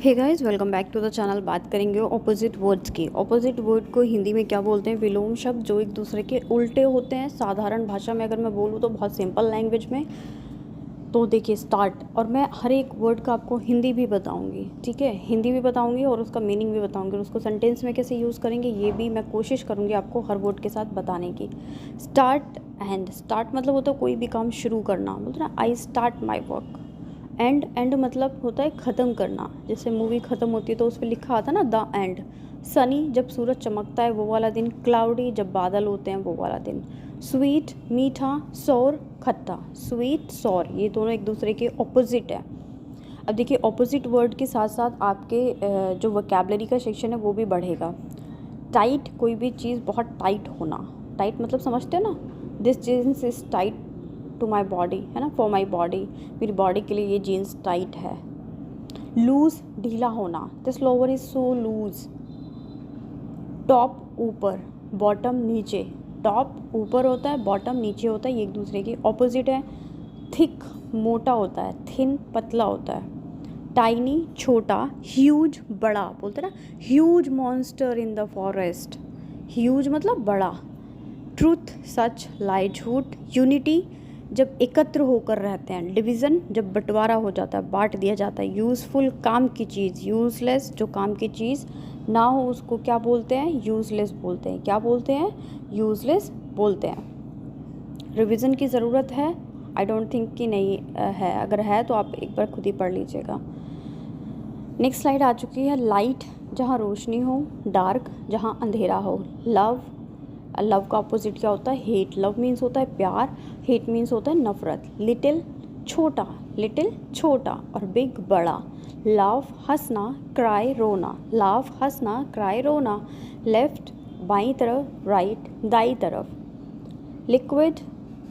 Hey guys, welcome back to the channel. बात करेंगे opposite words की। ऑपोजिट वर्ड को हिंदी में क्या बोलते हैं? विलोम शब्द जो एक दूसरे के उल्टे होते हैं। साधारण भाषा में अगर मैं बोलूँ तो बहुत सिंपल लैंग्वेज में तो देखिए स्टार्ट, और मैं हर एक वर्ड का आपको हिंदी भी बताऊंगी, ठीक है? हिंदी भी बताऊंगी और उसका मीनिंग भी बताऊंगी, और उसको सेंटेंस में कैसे यूज़ करेंगे ये भी मैं कोशिश करूंगी आपको हर वर्ड के साथ बताने की। Start and. स्टार्ट मतलब होता है कोई भी काम शुरू करना, बोलते ना I start my work. And मतलब होता है ख़त्म करना। जैसे मूवी ख़त्म होती है तो उस पर लिखा आता ना द एंड। सनी जब सूरज चमकता है वो वाला दिन। क्लाउडी जब बादल होते हैं वो वाला दिन। स्वीट मीठा, सौर खट्टा। स्वीट सौर ये दोनों एक दूसरे के ऑपोजिट है। अब देखिए ऑपोजिट वर्ड के साथ साथ आपके जो वोकैबलरी का सेक्शन है वो भी बढ़ेगा। टाइट, कोई भी चीज़ बहुत टाइट होना। टाइट मतलब समझते हैं ना, this jeans is tight to my body, है ना, फॉर माई बॉडी, मेरी बॉडी के लिए ये जीन्स टाइट है। लूज़ ढीला होना, this lower is so loose. Top ऊपर, बॉटम नीचे। टॉप ऊपर होता है, बॉटम नीचे होता है, ये एक दूसरे के ऑपोजिट है। थिक मोटा होता है, थिन पतला होता है। टाइनी छोटा, ह्यूज बड़ा, बोलते हैं ना huge monster in the forest. Huge मतलब बड़ा। ट्रूथ सच, लाई झूठ। यूनिटी जब एकत्र होकर रहते हैं। डिवीज़न जब बंटवारा हो जाता है, बांट दिया जाता है। यूज़फुल काम की चीज़। यूज़लेस जो काम की चीज़ ना हो उसको क्या बोलते हैं? यूज़लेस बोलते हैं। क्या बोलते हैं? यूज़लेस बोलते हैं। रिवीजन की ज़रूरत है? आई डोंट थिंक कि नहीं है। अगर है तो आप एक बार खुद ही पढ़ लीजिएगा। नेक्स्ट स्लाइड आ चुकी है। लाइट जहाँ रोशनी हो, डार्क जहाँ अंधेरा हो। लव, लव का अपोजिट क्या होता है? हेट। लव मीन्स होता है प्यार, हेट मीन्स होता है नफरत। लिटिल छोटा, लिटिल छोटा, और बिग बड़ा। लाफ हंसना, क्राई रोना। लाफ हंसना, क्राई रोना। लेफ्ट बाईं तरफ, राइट दाईं तरफ। लिक्विड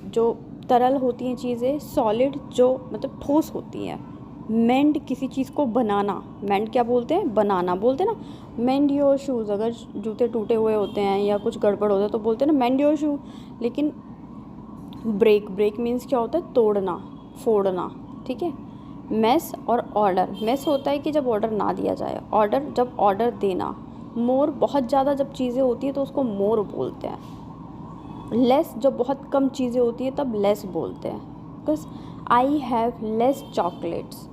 जो तरल होती हैं चीज़ें। सॉलिड जो मतलब ठोस होती हैं। मेंड किसी चीज़ को बनाना। मेंड क्या बोलते हैं? बनाना बोलते हैं ना। मेंड योर शूज़, अगर जूते टूटे हुए होते हैं या कुछ गड़बड़ होता है तो बोलते हैं ना मेंड योर शू। लेकिन ब्रेक, ब्रेक मीन्स क्या होता है? तोड़ना, फोड़ना, ठीक है। मेस और ऑर्डर। मेस होता है कि जब ऑर्डर ना दिया जाए, ऑर्डर जब ऑर्डर देना। मोर बहुत ज़्यादा जब चीज़ें होती हैं तो उसको मोर बोलते हैं। लेस जब बहुत कम चीज़ें होती हैं तब लेस बोलते हैं। Because I have less chocolates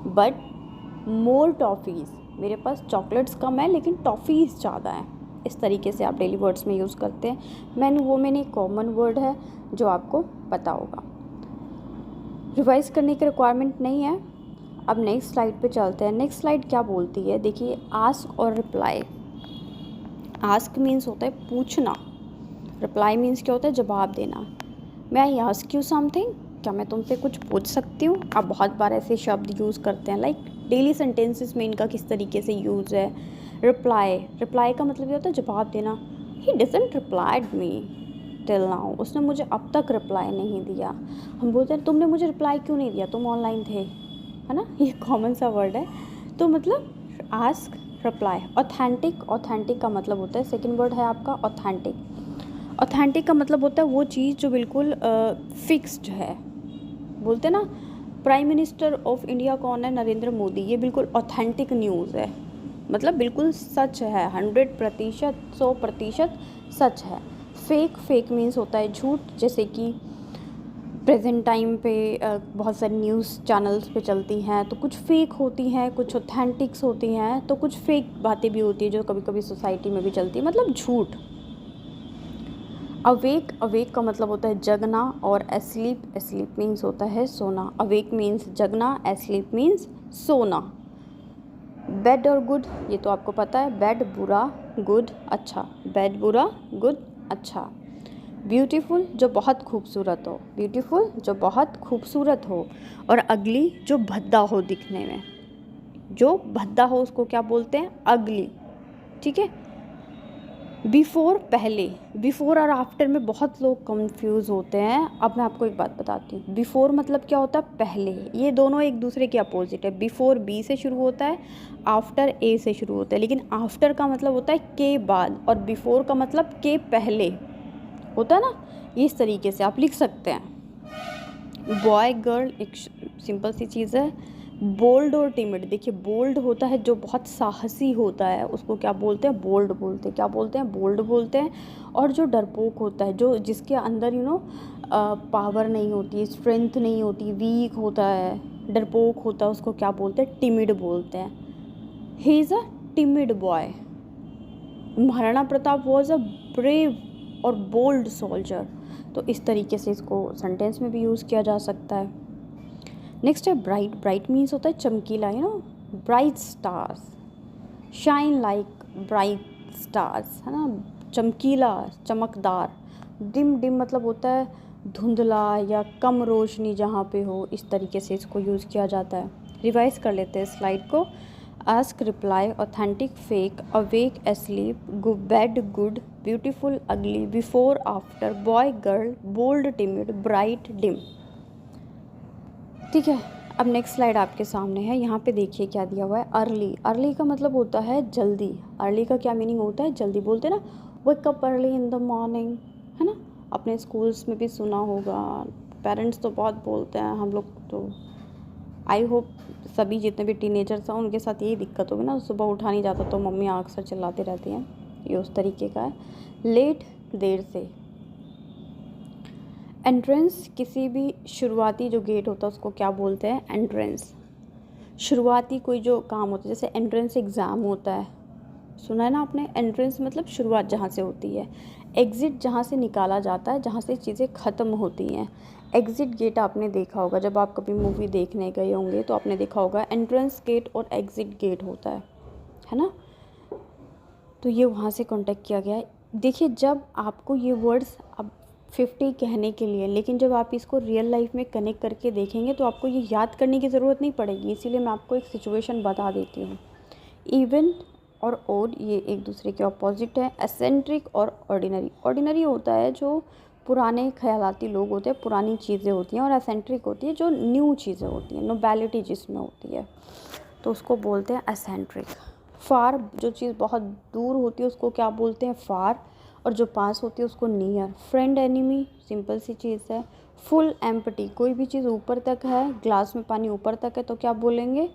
but more toffees. मेरे पास चॉकलेट्स कम है लेकिन टॉफ़ीज़ ज़्यादा हैं। इस तरीके से आप डेली वर्ड्स में यूज़ करते हैं। मैन वुमेन एक कॉमन वर्ड है जो आपको पता होगा। रिवाइज करने की रिक्वायरमेंट नहीं है। अब नेक्स्ट स्लाइड पे चलते हैं। नेक्स्ट स्लाइड क्या बोलती है? देखिए आस्क और रिप्लाई। आस्क मीन्स होता है पूछना। रिप्लाई मीन्स क्या होता है? जवाब देना। मैं आई आस्क यू समथिंग, क्या मैं तुमसे कुछ पूछ सकती हूँ? आप बहुत बार ऐसे शब्द यूज़ करते हैं, लाइक डेली सेंटेंसेस में इनका किस तरीके से यूज़ है। रिप्लाई, रिप्लाई का मतलब ये होता है जवाब देना। He doesn't replied me till now, उसने मुझे अब तक रिप्लाई नहीं दिया। हम बोलते हैं तुमने मुझे रिप्लाई क्यों नहीं दिया, तुम ऑनलाइन थे, है ना। ये कॉमन सा वर्ड है। तो मतलब आस्क, रिप्लाई। ऑथेंटिक, ऑथेंटिक का मतलब होता है, सेकंड वर्ड है आपका ऑथेंटिक। ऑथेंटिक का मतलब होता है वो चीज़ जो बिल्कुल फिक्स्ड है। बोलते हैं ना प्राइम मिनिस्टर ऑफ इंडिया कौन है? नरेंद्र मोदी। ये बिल्कुल ऑथेंटिक न्यूज़ है, मतलब बिल्कुल सच है, 100%, 100% सच है। फेक, फेक मीन्स होता है झूठ। जैसे कि प्रेजेंट टाइम पे बहुत सारी न्यूज़ चैनल्स पे चलती हैं तो कुछ फेक होती हैं, कुछ ऑथेंटिक्स होती हैं, तो कुछ फेक बातें भी होती है जो कभी कभी सोसाइटी में भी चलती है, मतलब झूठ। अवेक, अवेक का मतलब होता है जगना, और एस्लीप, एस्लीप मीन्स होता है सोना। अवेक मीन्स जगना, एस्लीप मीन्स सोना। बैड और गुड ये तो आपको पता है। बैड बुरा, गुड अच्छा। बैड बुरा, गुड अच्छा। ब्यूटीफुल जो बहुत खूबसूरत हो, ब्यूटीफुल जो बहुत खूबसूरत हो। और अगली जो भद्दा हो दिखने में, जो भद्दा हो उसको क्या बोलते हैं? अगली, ठीक है। बिफ़ोर पहले, बिफ़ोर और आफ्टर में बहुत लोग कंफ्यूज होते हैं। अब मैं आपको एक बात बताती हूँ। बिफ़ोर मतलब क्या होता है? पहले। ये दोनों एक दूसरे के अपोजिट है। बिफ़ोर बी से शुरू होता है, आफ्टर ए से शुरू होता है, लेकिन आफ्टर का मतलब होता है के बाद, और बिफ़ोर का मतलब के पहले होता है ना। इस तरीके से आप लिख सकते हैं। बॉय गर्ल एक सिंपल सी चीज़ है। बोल्ड और टिमिड, देखिए बोल्ड होता है जो बहुत साहसी होता है, उसको क्या बोलते हैं, बोल्ड बोलते हैं। क्या बोलते हैं, बोल्ड बोलते हैं। और जो डरपोक होता है, जो जिसके अंदर पावर नहीं होती, स्ट्रेंथ नहीं होती, वीक होता है, डरपोक होता है, उसको क्या बोलते हैं, टिमिड बोलते हैं। He is a timid boy. Maharana Pratap was a brave और बोल्ड सोल्जर। तो इस तरीके से इसको सेंटेंस में भी यूज़ किया जा सकता है। नेक्स्ट है ब्राइट। ब्राइट मीन्स होता है चमकीला, bright stars, shine like bright stars, है ना, चमकीला, चमकदार। डिम, डिम मतलब होता है धुंधला या कम रोशनी जहाँ पे हो, इस तरीके से इसको यूज़ किया जाता है। रिवाइज कर लेते हैं स्लाइड को। Ask, reply, authentic, fake, awake, asleep, bad, good, beautiful, ugly, before, after, boy, girl, bold, timid, bright, dim. ठीक है, अब नेक्स्ट स्लाइड आपके सामने है। यहाँ पे देखिए क्या दिया हुआ है, अर्ली। अर्ली का मतलब होता है जल्दी। अर्ली का क्या मीनिंग होता है, जल्दी। बोलते हैं ना, wake up early in the morning, है ना, अपने स्कूल्स में भी सुना होगा। पेरेंट्स तो बहुत बोलते हैं, हम लोग तो आई होप सभी जितने भी टीनेजर्स हैं उनके साथ यही दिक्कत होगी ना, सुबह उठा नहीं जाता तो मम्मी अक्सर चिल्लाती रहती हैं। ये उस तरीके का है। लेट, देर से। एंट्रेंस, किसी भी शुरुआती जो गेट होता है उसको क्या बोलते हैं, एंट्रेंस। शुरुआती कोई जो काम होता है, जैसे एंट्रेंस एग्ज़ाम होता है, सुना है ना आपने। एंट्रेंस मतलब शुरुआत जहाँ से होती है। एग्ज़िट जहाँ से निकाला जाता है, जहाँ से चीज़ें ख़त्म होती हैं। एग्ज़िट गेट आपने देखा होगा, जब आप कभी मूवी देखने गए होंगे तो आपने देखा होगा एंट्रेंस गेट और एग्ज़िट गेट होता है ना। तो ये वहाँ से कॉन्टेक्ट किया गया है। देखिए, जब आपको ये वर्ड्स अब 50 कहने के लिए, लेकिन जब आप इसको रियल लाइफ में कनेक्ट करके देखेंगे तो आपको ये याद करने की ज़रूरत नहीं पड़ेगी। इसीलिए मैं आपको एक सिचुएशन बता देती हूँ। इवन और ओड, ये एक दूसरे के ऑपोजिट है। एसेंट्रिक और ऑर्डिनरी। ऑर्डिनरी होता है जो पुराने ख्यालाती लोग होते हैं, पुरानी चीज़ें होती हैं, और एसेंट्रिक होती है जो न्यू चीज़ें होती हैं, नोबैलिटी जिसमें होती है, तो उसको बोलते हैं एसेंट्रिक। फार, जो चीज़ बहुत दूर होती है उसको क्या बोलते हैं, फार, और जो पास होती है उसको नियर। फ्रेंड, एनिमी, सिंपल सी चीज़ है। फुल, एम्प्टी, कोई भी चीज़ ऊपर तक है, ग्लास में पानी ऊपर तक है तो क्या बोलेंगे,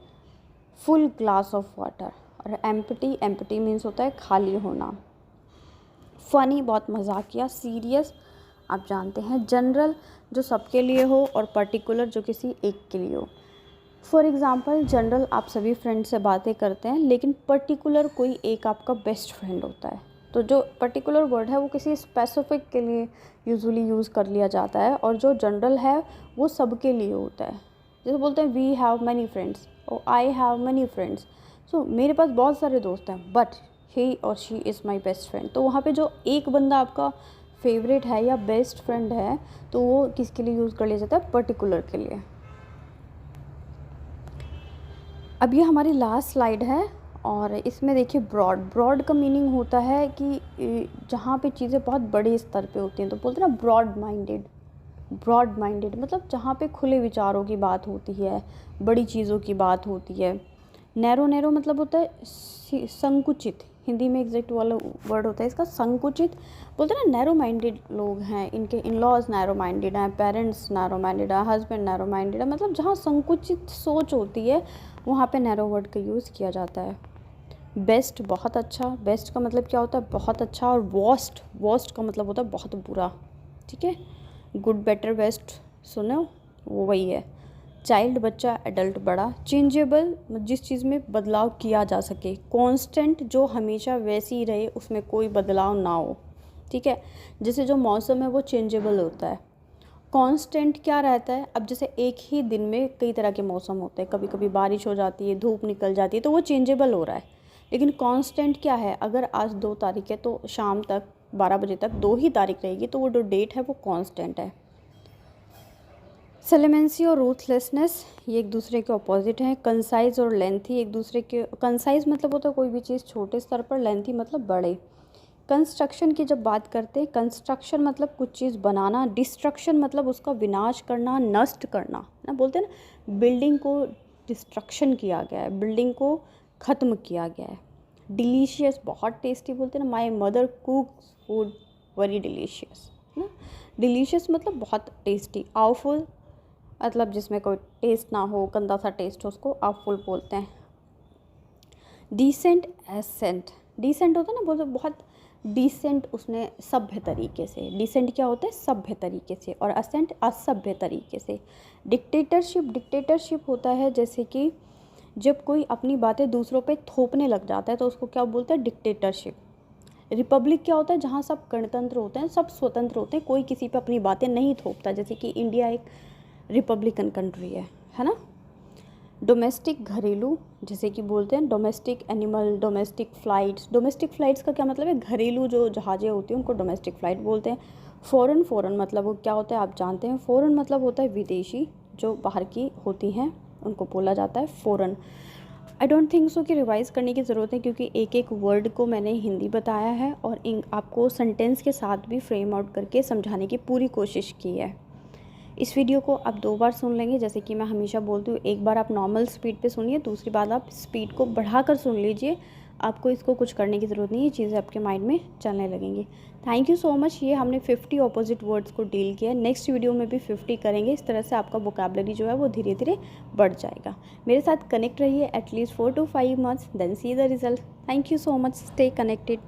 फुल ग्लास ऑफ वाटर। और एम्प्टी, एम्प्टी मीन्स होता है खाली होना। फ़नी, बहुत मजाकिया। सीरियस, आप जानते हैं। जनरल, जो सबके लिए हो, और पर्टिकुलर, जो किसी एक के लिए हो। फॉर एग्ज़ाम्पल, जनरल आप सभी फ्रेंड से बातें करते हैं, लेकिन पर्टिकुलर कोई एक आपका बेस्ट फ्रेंड होता है। तो जो पर्टिकुलर वर्ड है वो किसी स्पेसिफिक के लिए यूजुअली यूज़ कर लिया जाता है, और जो जनरल है वो सबके लिए होता है। जैसे बोलते हैं वी हैव मैनी फ्रेंड्स, और आई हैव मैनी फ्रेंड्स। सो मेरे पास बहुत सारे दोस्त हैं, बट ही और she is my best friend. तो वहाँ पे जो एक बंदा आपका फेवरेट है या बेस्ट फ्रेंड है, तो वो किसके लिए यूज़ कर लिया जाता है, पर्टिकुलर के लिए। अब ये हमारी लास्ट स्लाइड है, और इसमें देखिए ब्रॉड। ब्रॉड का मीनिंग होता है कि जहाँ पे चीज़ें बहुत बड़े स्तर पे होती हैं, तो बोलते हैं ना ब्रॉड माइंडेड। ब्रॉड माइंडेड मतलब जहाँ पे खुले विचारों की बात होती है, बड़ी चीज़ों की बात होती है। नैरो, नैरो मतलब होता है संकुचित। हिंदी में एग्जैक्ट वाला वर्ड होता है इसका संकुचित। बोलते हैं ना नैरो माइंडेड लोग हैं, इनके इन लॉज नैरो माइंडेड हैं, पेरेंट्स नैरो माइंडेड है, हस्बैंड नैरो माइंडेड है। मतलब जहाँ संकुचित सोच होती है वहाँ पे नैरो वर्ड का यूज़ किया जाता है। बेस्ट, बहुत अच्छा। बेस्ट का मतलब क्या होता है, बहुत अच्छा। और वर्स्ट, वर्स्ट का मतलब होता है बहुत बुरा। ठीक है। गुड, बेटर, बेस्ट, सुनो वो वही है। चाइल्ड, बच्चा, एडल्ट, बड़ा। चेंजेबल, जिस चीज़ में बदलाव किया जा सके। कांस्टेंट, जो हमेशा वैसी ही रहे, उसमें कोई बदलाव ना हो। ठीक है। जैसे जो मौसम है वो चेंजेबल होता है। कांस्टेंट क्या रहता है, अब जैसे एक ही दिन में कई तरह के मौसम होते हैं, कभी कभी बारिश हो जाती है, धूप निकल जाती है, तो वो चेंजेबल हो रहा है। लेकिन कांस्टेंट क्या है, अगर आज 2 तारीख है तो शाम तक 12 बजे तक 2 ही तारीख रहेगी, तो वो जो डेट है वो कांस्टेंट है। सेलेमेंसी और रूथलेसनेस, ये एक दूसरे के अपोजिट हैं। कंसाइज और लेंथी, एक दूसरे के, कंसाइज मतलब होता है कोई भी चीज़ छोटे स्तर पर, लेंथी मतलब बड़े। कंस्ट्रक्शन की जब बात करते हैं, कंस्ट्रक्शन मतलब कुछ चीज़ बनाना, डिस्ट्रक्शन मतलब उसका विनाश करना, नष्ट करना ना। बोलते हैं ना बिल्डिंग को डिस्ट्रक्शन किया गया है, बिल्डिंग को ख़त्म किया गया है। डिलीशियस, बहुत टेस्टी। बोलते हैं ना my mother कुक्स food very delicious ना। डिलीशियस मतलब बहुत टेस्टी। आवफुल, मतलब जिसमें कोई टेस्ट ना हो, गंदा सा टेस्ट हो, उसको आप फुल बोलते हैं। डिसेंट एसेंट, डिसेंट होता है ना, बोलते बहुत डिसेंट, उसने सभ्य तरीके से। डिसेंट क्या होता है? सभ्य तरीके से। और असेंट असभ्य तरीके से। डिक्टेटरशिप, डिक्टेटरशिप होता है जैसे कि जब कोई अपनी बातें दूसरों पे थोपने लग जाता है तो उसको क्या बोलते हैं? डिक्टेटरशिप। रिपब्लिक क्या होता है? जहाँ सब गणतंत्र होते हैं, सब स्वतंत्र होते हैं, कोई किसी पे अपनी बातें नहीं थोपता, जैसे कि इंडिया एक रिपब्लिकन कंट्री है ना। डोमेस्टिक घरेलू, जैसे कि बोलते हैं domestic animal, domestic flights. Domestic flights का क्या मतलब है? घरेलू जो जहाज़ें होती हैं उनको डोमेस्टिक फ़्लाइट बोलते हैं। फ़ॉरेन, फ़ॉरेन मतलब वो क्या होता है आप जानते हैं? फ़ॉरेन मतलब होता है विदेशी, जो बाहर की होती हैं उनको बोला जाता है foreign. I don't think so कि रिवाइज़ करने की ज़रूरत है, क्योंकि एक एक वर्ड को मैंने हिंदी बताया है और आपको सेंटेंस के साथ भी फ्रेम आउट करके समझाने की पूरी कोशिश की है। इस वीडियो को आप 2 बार सुन लेंगे, जैसे कि मैं हमेशा बोलती हूँ। एक बार आप नॉर्मल स्पीड पे सुनिए, दूसरी बार आप स्पीड को बढ़ाकर सुन लीजिए। आपको इसको कुछ करने की ज़रूरत नहीं है, ये चीज़ें आपके माइंड में चलने लगेंगी। Thank you so much. ये हमने 50 ऑपोजिट वर्ड्स को डील किया है। नेक्स्ट वीडियो में भी 50 करेंगे। इस तरह से आपका वोकैबुलरी जो है वो धीरे धीरे बढ़ जाएगा। मेरे साथ कनेक्ट रहिए at least 4 to 5 months, then see the result. Thank you so much. Stay connected.